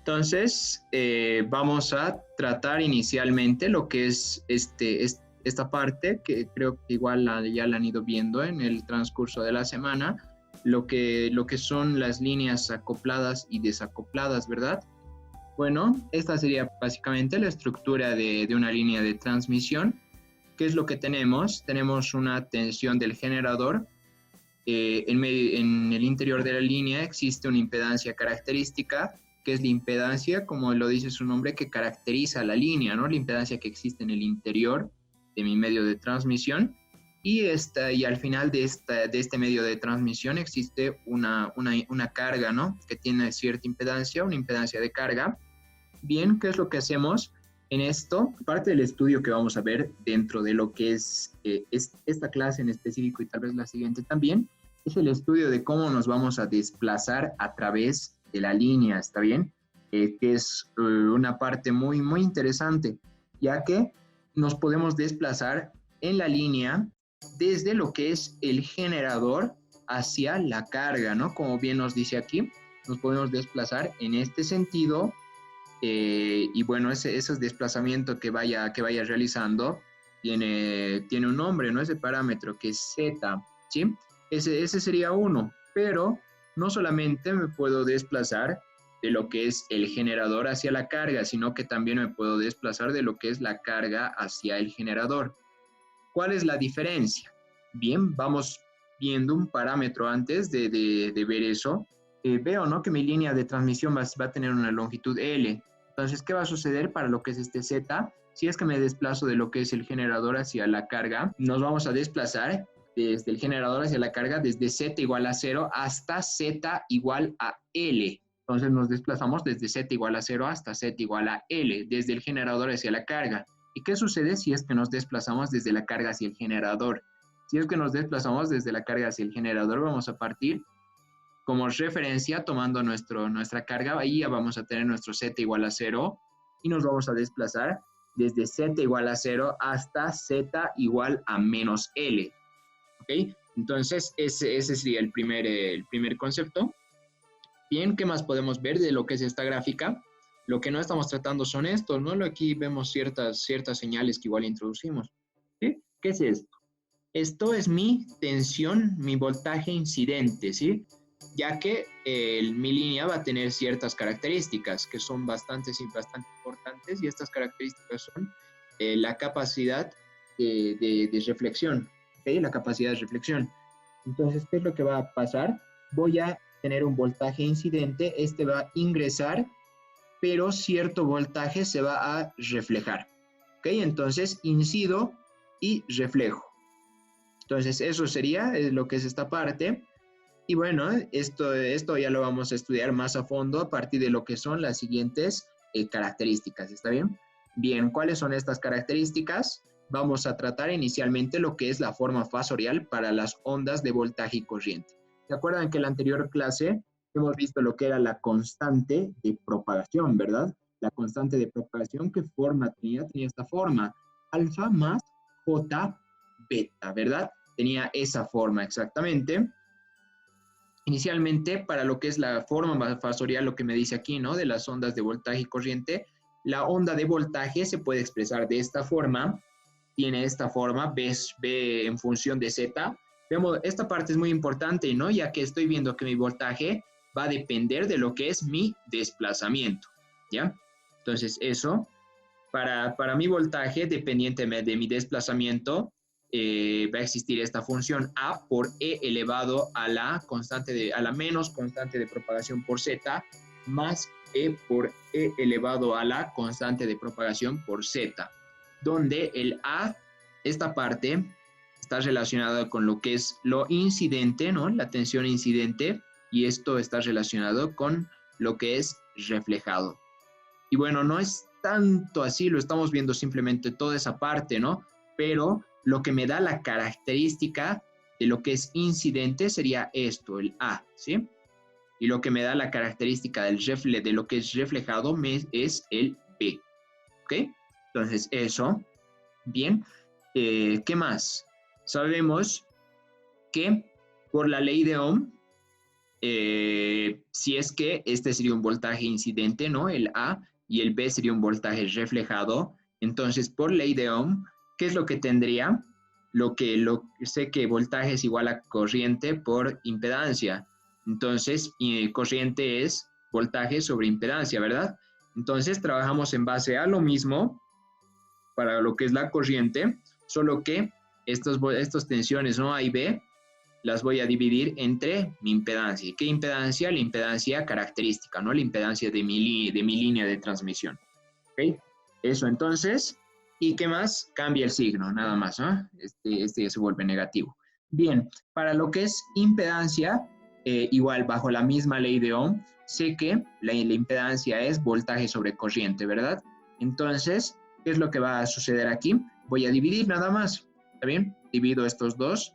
Entonces, vamos a tratar inicialmente lo que es esta parte, que creo que igual ya la han ido viendo en el transcurso de la semana, lo que son las líneas acopladas y desacopladas, ¿verdad? Bueno, esta sería básicamente la estructura de una línea de transmisión. ¿Qué es lo que tenemos? Tenemos una tensión del generador. En el interior de la línea existe una impedancia característica, que es la impedancia, como lo dice su nombre, que caracteriza la línea, ¿no? La impedancia que existe en el interior de mi medio de transmisión. Y al final de este medio de transmisión existe una carga, ¿no? Que tiene cierta impedancia, una impedancia de carga. Bien, ¿qué es lo que hacemos en esto? Parte del estudio que vamos a ver dentro de lo que es esta clase en específico y tal vez la siguiente también, es el estudio de cómo nos vamos a desplazar a través de la línea, ¿está bien? Que es una parte muy, muy interesante, ya que nos podemos desplazar en la línea desde lo que es el generador hacia la carga, ¿no? Como bien nos dice aquí, nos podemos desplazar en este sentido. Y bueno, ese desplazamiento que vaya realizando tiene un nombre, ¿no? Ese parámetro que es Z, ¿sí? Ese sería uno, pero no solamente me puedo desplazar de lo que es el generador hacia la carga, sino que también me puedo desplazar de lo que es la carga hacia el generador. ¿Cuál es la diferencia? Bien, vamos viendo un parámetro antes de ver eso. Veo, ¿no? Que mi línea de transmisión va a tener una longitud L. Entonces, ¿qué va a suceder para lo que es este Z? Si es que me desplazo de lo que es el generador hacia la carga, nos vamos a desplazar desde el generador hacia la carga desde Z igual a 0 hasta Z igual a L. Entonces nos desplazamos desde Z igual a 0 hasta Z igual a L, desde el generador hacia la carga. ¿Y qué sucede si es que nos desplazamos desde la carga hacia el generador? Si es que nos desplazamos desde la carga hacia el generador, vamos a partir como referencia tomando nuestra carga. Ahí ya vamos a tener nuestro Z igual a 0 y nos vamos a desplazar desde Z igual a 0 hasta Z igual a menos L. ¿Ok? Entonces, ese sería el primer concepto. Bien, ¿qué más podemos ver de lo que es esta gráfica? Lo que no estamos tratando son estos, ¿no? Aquí vemos ciertas señales que igual introducimos. ¿Sí? ¿Qué es esto? Esto es mi tensión, mi voltaje incidente, ¿sí? Ya que mi línea va a tener ciertas características que son bastante importantes, y estas características son la capacidad de reflexión, ¿ok? La capacidad de reflexión. Entonces, ¿qué es lo que va a pasar? Voy a tener un voltaje incidente, este va a ingresar, pero cierto voltaje se va a reflejar, ¿ok? Entonces, incido y reflejo. Entonces, eso sería lo que es esta parte. Y bueno, esto ya lo vamos a estudiar más a fondo a partir de lo que son las siguientes características, ¿está bien? Bien, ¿cuáles son estas características? Vamos a tratar inicialmente lo que es la forma fasorial para las ondas de voltaje y corriente. ¿Se acuerdan que en la anterior clase hemos visto lo que era la constante de propagación, ¿verdad? La constante de propagación, ¿qué forma tenía? Tenía esta forma, alfa más J beta, ¿verdad? Tenía esa forma exactamente. Inicialmente, para lo que es la forma fasorial, lo que me dice aquí, ¿no? De las ondas de voltaje y corriente, la onda de voltaje se puede expresar de esta forma, tiene esta forma, B en función de Z. Vemos, esta parte es muy importante, ¿no? Ya que estoy viendo que mi voltaje va a depender de lo que es mi desplazamiento, ¿ya? Entonces, eso, para mi voltaje, dependiente de mi desplazamiento, va a existir esta función A por E elevado a la menos constante de propagación por Z, más E por E elevado a la constante de propagación por Z, donde el A, esta parte, está relacionada con lo que es lo incidente, ¿no? La tensión incidente, y esto está relacionado con lo que es reflejado. Y bueno, no es tanto así, lo estamos viendo simplemente toda esa parte, ¿no? Pero lo que me da la característica de lo que es incidente sería esto, el A, ¿sí? Y lo que me da la característica de lo que es reflejado es el B, ¿ok? Entonces, eso, bien. ¿Qué más? Sabemos que por la ley de Ohm, si es que este sería un voltaje incidente, ¿no? El A, y el B sería un voltaje reflejado. Entonces, por ley de Ohm, ¿qué es lo que tendría? Sé que voltaje es igual a corriente por impedancia. Entonces, corriente es voltaje sobre impedancia, ¿verdad? Entonces, trabajamos en base a lo mismo para lo que es la corriente, solo que estas tensiones, ¿no? A y B, las voy a dividir entre mi impedancia. ¿Qué impedancia? La impedancia característica, ¿no? La impedancia de mi línea de transmisión. ¿Ok? Eso entonces. ¿Y qué más? Cambia el signo, nada más, ¿no? Este ya se vuelve negativo. Bien, para lo que es impedancia, igual bajo la misma ley de Ohm, sé que la impedancia es voltaje sobre corriente, ¿verdad? Entonces, ¿qué es lo que va a suceder aquí? Voy a dividir nada más, ¿está bien? Divido estos dos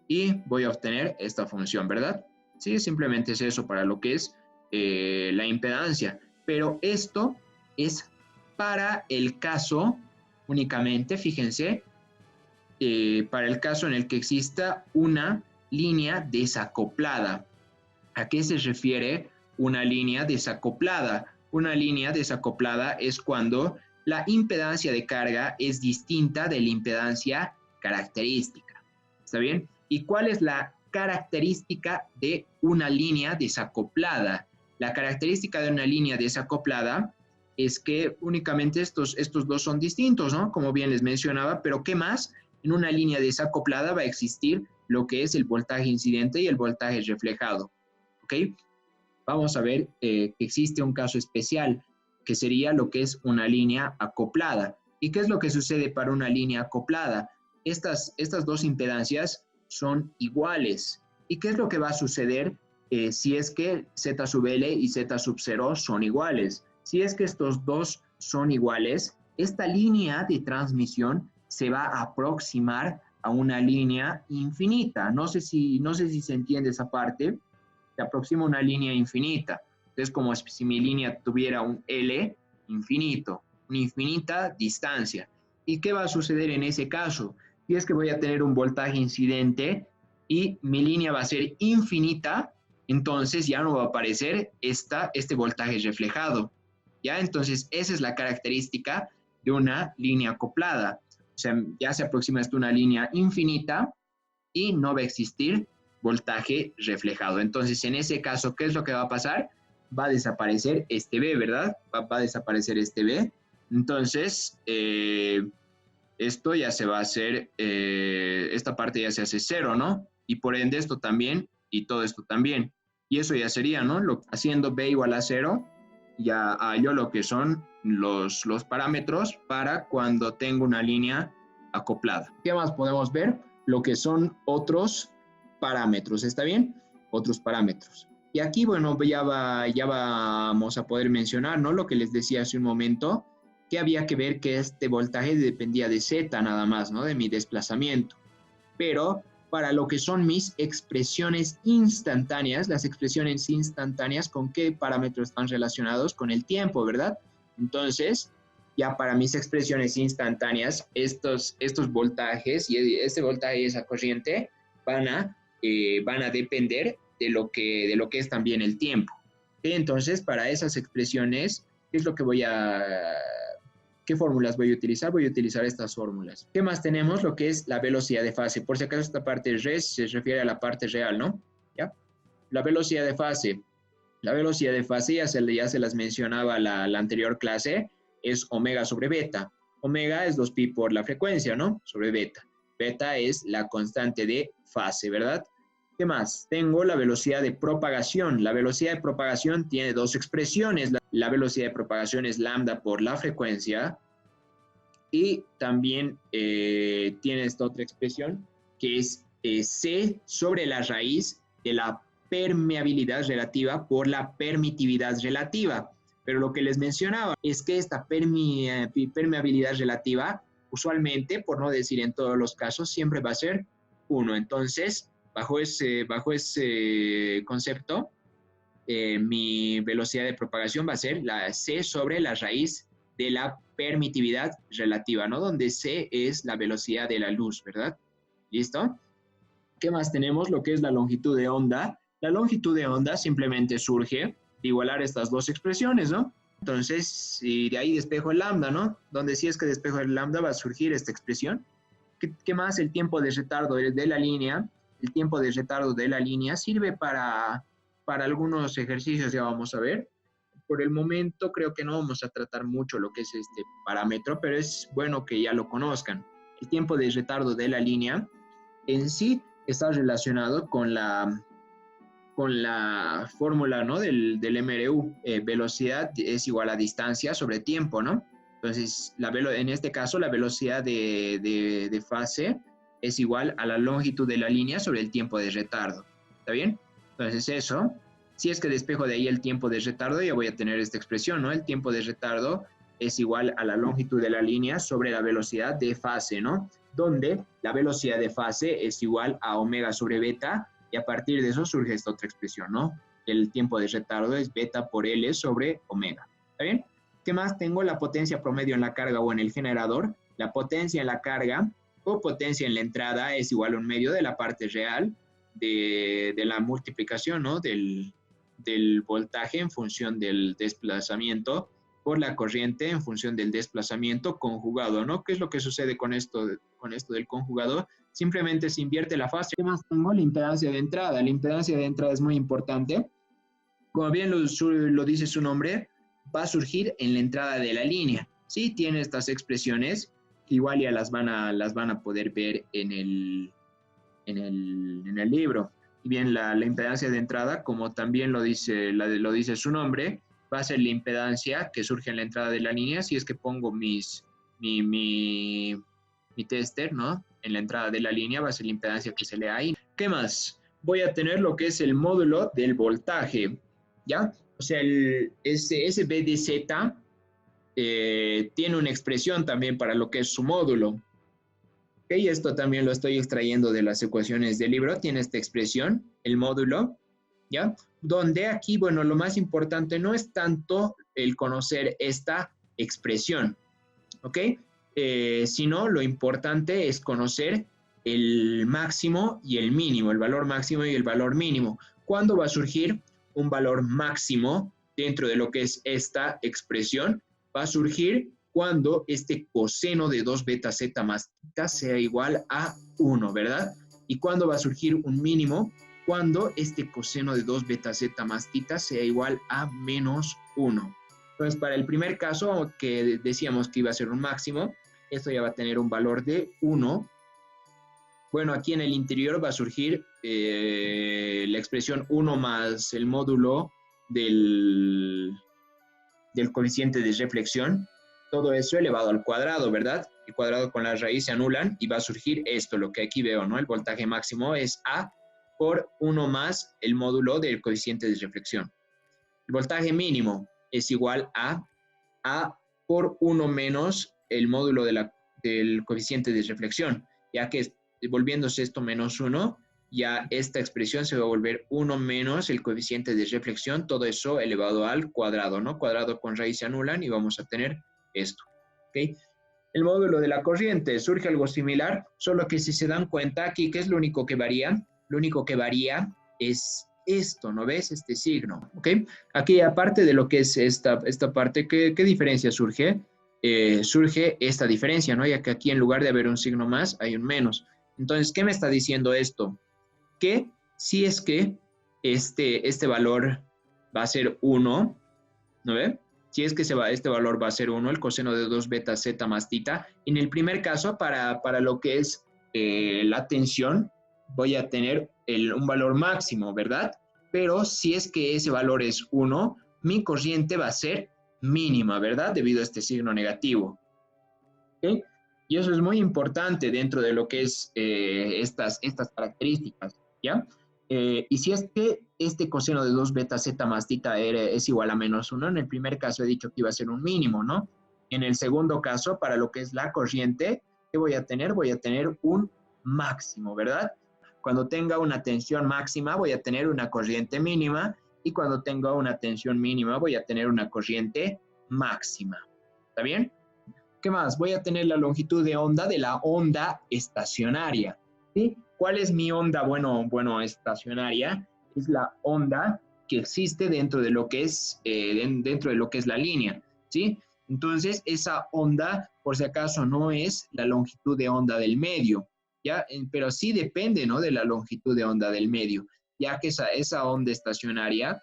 y voy a obtener esta función, ¿verdad? Sí, simplemente es eso para lo que es la impedancia. Pero esto es para el caso únicamente, fíjense, para el caso en el que exista una línea desacoplada. ¿A qué se refiere una línea desacoplada? Una línea desacoplada es cuando la impedancia de carga es distinta de la impedancia característica. ¿Está bien? ¿Y cuál es la característica de una línea desacoplada? La característica de una línea desacoplada es que únicamente estos dos son distintos, ¿no? Como bien les mencionaba, pero ¿qué más? En una línea desacoplada va a existir lo que es el voltaje incidente y el voltaje reflejado. ¿Ok? Vamos a ver que existe un caso especial, que sería lo que es una línea acoplada. ¿Y qué es lo que sucede para una línea acoplada? Estas dos impedancias son iguales. ¿Y qué es lo que va a suceder si es que Z sub L y Z sub 0 son iguales? Si es que estos dos son iguales, esta línea de transmisión se va a aproximar a una línea infinita. No sé si se entiende esa parte. Se aproxima una línea infinita. Entonces, como si mi línea tuviera un L infinito, una infinita distancia. ¿Y qué va a suceder en ese caso? Si es que voy a tener un voltaje incidente y mi línea va a ser infinita, entonces ya no va a aparecer este voltaje reflejado. ¿Ya? Entonces, esa es la característica de una línea acoplada. O sea, ya se aproxima a una línea infinita y no va a existir voltaje reflejado. Entonces, en ese caso, ¿qué es lo que va a pasar? Va a desaparecer este B, ¿verdad? Va a desaparecer este B. Entonces, esto ya se va a hacer, esta parte ya se hace cero, ¿no? Y por ende esto también y todo esto también. Y eso ya sería, ¿no? Haciendo B igual a cero, ya hallo lo que son los parámetros para cuando tengo una línea acoplada. ¿Qué más podemos ver? Lo que son otros parámetros, ¿está bien? Otros parámetros. Y aquí, bueno, ya vamos a poder mencionar, ¿no? Lo que les decía hace un momento, que había que ver que este voltaje dependía de Z nada más, ¿no? De mi desplazamiento. Pero para lo que son mis expresiones instantáneas, las expresiones instantáneas, ¿con qué parámetros están relacionados? Con el tiempo, ¿verdad? Entonces, ya para mis expresiones instantáneas, estos voltajes y este voltaje y esa corriente van a depender de lo que es también el tiempo. Entonces, para esas expresiones, ¿qué es lo que ¿qué fórmulas voy a utilizar? Voy a utilizar estas fórmulas. ¿Qué más tenemos? Lo que es la velocidad de fase. Por si acaso esta parte res se refiere a la parte real, ¿no? ¿Ya? La velocidad de fase. La velocidad de fase ya se las mencionaba la anterior clase, es omega sobre beta. Omega es 2pi por la frecuencia, ¿no? Sobre beta. Beta es la constante de fase, ¿verdad? ¿Qué más? Tengo la velocidad de propagación. La velocidad de propagación tiene dos expresiones. La velocidad de propagación es lambda por la frecuencia y también tiene esta otra expresión que es c sobre la raíz de la permeabilidad relativa por la permitividad relativa. Pero lo que les mencionaba es que esta permeabilidad relativa, usualmente, por no decir en todos los casos, siempre va a ser 1. Entonces, bajo ese concepto, mi velocidad de propagación va a ser la c sobre la raíz de la permitividad relativa, ¿no? Donde c es la velocidad de la luz, ¿verdad? ¿Listo? ¿Qué más tenemos? Lo que es la longitud de onda. La longitud de onda simplemente surge de igualar estas dos expresiones, ¿no? Entonces, y de ahí despejo el lambda, ¿no? Donde si es que despejo el lambda va a surgir esta expresión. ¿Qué más? El tiempo de retardo de la línea. El tiempo de retardo de la línea sirve para algunos ejercicios, ya vamos a ver. Por el momento creo que no vamos a tratar mucho lo que es este parámetro, pero es bueno que ya lo conozcan. El tiempo de retardo de la línea en sí está relacionado con la fórmula, ¿no? del MRU. Velocidad es igual a distancia sobre tiempo, ¿no? Entonces, en este caso, la velocidad de fase es igual a la longitud de la línea sobre el tiempo de retardo. ¿Está bien? Entonces, eso, si es que despejo de ahí el tiempo de retardo, ya voy a tener esta expresión, ¿no? El tiempo de retardo es igual a la longitud de la línea sobre la velocidad de fase, ¿no? Donde la velocidad de fase es igual a omega sobre beta, y a partir de eso surge esta otra expresión, ¿no? El tiempo de retardo es beta por L sobre omega. ¿Está bien? ¿Qué más tengo? La potencia promedio en la carga o en el generador. La potencia en la carga o potencia en la entrada es igual a un medio de la parte real de la multiplicación, ¿no? Del voltaje en función del desplazamiento por la corriente en función del desplazamiento conjugado, ¿no? ¿Qué es lo que sucede con esto del conjugado? Simplemente se invierte la fase. ¿Qué más tengo? La impedancia de entrada. La impedancia de entrada es muy importante. Como bien lo dice su nombre, va a surgir en la entrada de la línea. Sí, tiene estas expresiones que igual ya las van a poder ver en el libro. Y bien, la impedancia de entrada, como también lo dice su nombre, va a ser la impedancia que surge en la entrada de la línea. Si es que pongo mi tester, ¿no? En la entrada de la línea va a ser la impedancia que se lea ahí. ¿Qué más? Voy a tener lo que es el módulo del voltaje, ¿ya? O sea, ese B de Z tiene una expresión también para lo que es su módulo. ¿Okay? Esto también lo estoy extrayendo de las ecuaciones del libro. Tiene esta expresión, el módulo, ¿ya? Donde aquí, bueno, lo más importante no es tanto el conocer esta expresión, ¿ok? Sino lo importante es conocer el máximo y el mínimo, el valor máximo y el valor mínimo. ¿Cuándo va a surgir un valor máximo dentro de lo que es esta expresión? Va a surgir cuando este coseno de 2 beta z más θ sea igual a 1, ¿verdad? ¿Y cuándo va a surgir un mínimo? Cuando este coseno de 2 beta z más θ sea igual a menos 1. Entonces, para el primer caso, que decíamos que iba a ser un máximo, esto ya va a tener un valor de 1. Bueno, aquí en el interior va a surgir la expresión 1 más el módulo del coeficiente de reflexión. Todo eso elevado al cuadrado, ¿verdad? El cuadrado con la raíz se anulan y va a surgir esto, lo que aquí veo, ¿no? El voltaje máximo es A por 1 más el módulo del coeficiente de reflexión. El voltaje mínimo es igual a A por 1 menos el módulo del coeficiente de reflexión, ya que volviéndose esto menos 1, ya esta expresión se va a volver 1 menos el coeficiente de reflexión, todo eso elevado al cuadrado, ¿no? Cuadrado con raíz se anulan y vamos a tener esto, ¿ok? El módulo de la corriente surge algo similar, solo que si se dan cuenta aquí, ¿qué es lo único que varía? Lo único que varía es esto, ¿no ves? Este signo, ¿ok? Aquí, aparte de lo que es esta parte, ¿qué diferencia surge? Surge esta diferencia, ¿no? Ya que aquí en lugar de haber un signo más, hay un menos. Entonces, ¿qué me está diciendo esto? Que si es que este valor va a ser 1, ¿no ve? Si es que este valor va a ser 1, el coseno de 2 beta z más θ, en el primer caso, para lo que es la tensión, voy a tener un valor máximo, ¿verdad? Pero si es que ese valor es 1, mi corriente va a ser mínima, ¿verdad? Debido a este signo negativo. ¿Okay? Y eso es muy importante dentro de lo que es estas características, ¿ya? Y si es que este coseno de 2 beta z más θ es igual a menos 1, en el primer caso he dicho que iba a ser un mínimo, ¿no? En el segundo caso, para lo que es la corriente, ¿qué voy a tener? Voy a tener un máximo, ¿verdad? Cuando tenga una tensión máxima, voy a tener una corriente mínima, y cuando tenga una tensión mínima, voy a tener una corriente máxima. ¿Está bien? ¿Qué más? Voy a tener la longitud de onda de la onda estacionaria, ¿sí? ¿Cuál es mi onda, bueno, estacionaria? es la onda que existe dentro de lo que es, dentro de lo que es la línea, ¿sí? Entonces, esa onda, por si acaso, no es la longitud de onda del medio, ¿ya? Pero sí depende, ¿no?, de la longitud de onda del medio, ya que esa onda estacionaria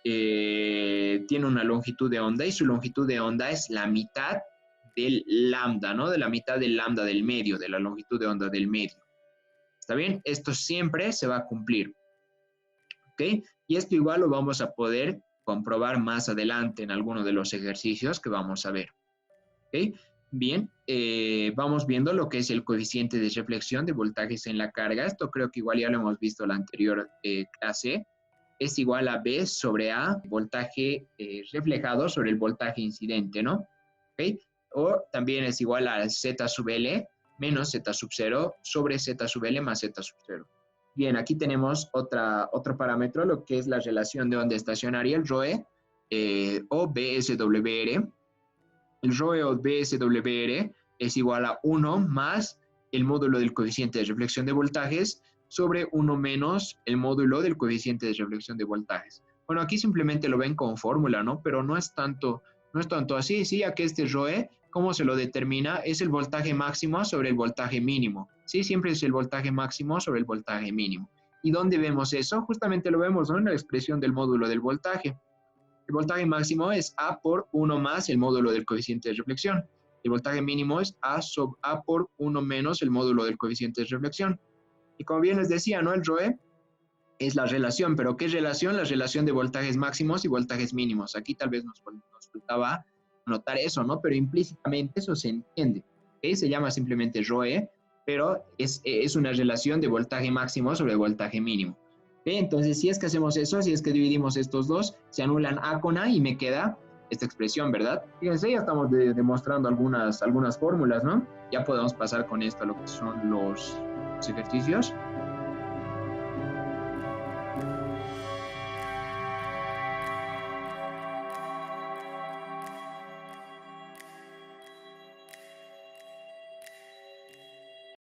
tiene una longitud de onda y su longitud de onda es la mitad del lambda, ¿no? De la mitad del lambda del medio, de la longitud de onda del medio. ¿Está bien? Esto siempre se va a cumplir, ¿ok? Y esto igual lo vamos a poder comprobar más adelante en alguno de los ejercicios que vamos a ver, ¿ok? Bien, vamos viendo lo que es el coeficiente de reflexión de voltajes en la carga. Esto creo que igual ya lo hemos visto en la anterior clase. Es igual a B sobre A, voltaje reflejado sobre el voltaje incidente, ¿no? ¿Ok? O también es igual a Z sub L menos Z sub 0 sobre Z sub L más Z sub 0. Bien, aquí tenemos otro parámetro, lo que es la relación de onda estacionaria, el ROE o BSWR. El ROE o BSWR es igual a 1 más el módulo del coeficiente de reflexión de voltajes sobre 1 menos el módulo del coeficiente de reflexión de voltajes. Bueno, aquí simplemente lo ven con fórmula, ¿no? Pero no es tanto así, sí, ya que este ROE, ¿cómo se lo determina? Es el voltaje máximo sobre el voltaje mínimo, ¿sí? Siempre es el voltaje máximo sobre el voltaje mínimo. ¿Y dónde vemos eso? Justamente lo vemos, ¿no?, en la expresión del módulo del voltaje. El voltaje máximo es A por 1 más el módulo del coeficiente de reflexión. El voltaje mínimo es A por 1 menos el módulo del coeficiente de reflexión. Y como bien les decía, ¿no?, el ROE es la relación, pero ¿qué relación? La relación de voltajes máximos y voltajes mínimos. Aquí tal vez nos faltaba notar eso, ¿no? Pero implícitamente eso se entiende, ¿okay? Se llama simplemente ROE, pero es una relación de voltaje máximo sobre voltaje mínimo. ¿Okay? Entonces, si es que hacemos eso, si es que dividimos estos dos, se anulan A con A y me queda esta expresión, ¿verdad? Fíjense, ya estamos demostrando algunas fórmulas, ¿no? Ya podemos pasar con esto a lo que son los ejercicios.